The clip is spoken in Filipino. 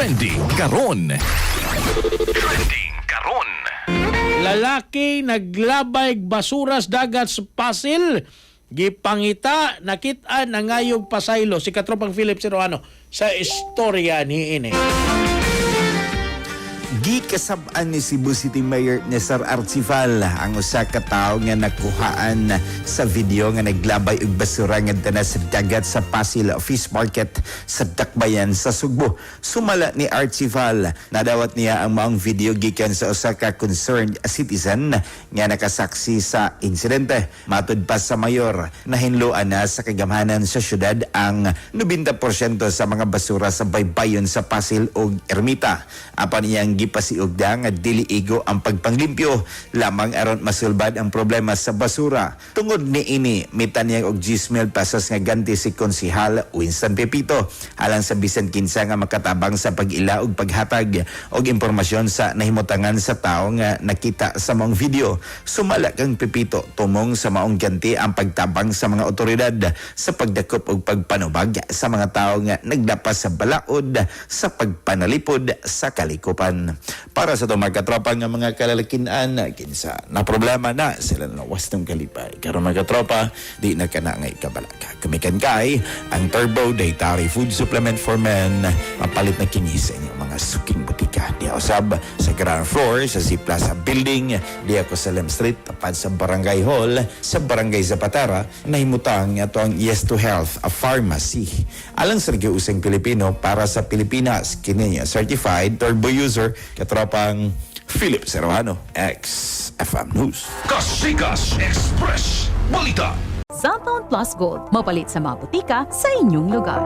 Trending karon. Trending karon. Lalaki naglabay basuras dagat sa Pasil. Gipangita, nakita na ngayong pasaylo si Katropang Philip Siroano sa istorya ni ini. Gikasab-an ni Cebu City Mayor Nestor Arcifal ang usa ka tawo nga nakuhaan sa video nga naglabay og basura ngadto na sa dagat sa Pasil Fish Market sa Dakbayan sa Sugbo. Sumala ni Arcifal, nadawat niya ang maong video gikan sa usa ka concerned citizen nga nakasaksi sa insidente. Matud pa sa mayor, nahinluan na sa kagamhanan sa syudad ang 90% sa mga basura sa baybayon sa Pasil ug Ermita. Apan iyang pasiugda nga dili igo ang pagpanglimpyo lamang aron masulbad ang problema sa basura. Tungod ni ini, mitan niya og 10,000 pesos nga ganti si Konsihal Winston Pepito alang sa bisan kinsa nga makatabang sa pag-ila og paghatag og impormasyon sa nahimutangan sa tawo nga nakita sa maong video. Sumala kang Pepito tumong sa maong ganti ang pagtabang sa mga otoridad sa pagdakop og pagpanubag sa mga tawo nga naglapas sa balaod sa pagpanalipod sa kalikupan. Para sa itong mga katropa nga mga kalalakinan, kinsa na problema na sila na wastong kalipay. Karon mga katropa, di na ka na ngay kabalaka. Kamikan kay ang Turbo Dietary Food Supplement for Men, mapalit na kinis sa inyong mga suking butika. Di usab sa ground floor sa Z Plaza Building, di ako sa Lem Street, tapad sa Barangay Hall, sa Barangay Zapatara, nahimutang ito ang Yes to Health, a pharmacy. Alang sa nag-iusang Pilipino para sa Pilipinas, kininya certified turbo user, katropang Philip Siroano, XFM News. Kasikas Express Balita. Cellphone Plus Gold, mapalit sa mga butika sa inyong lugar.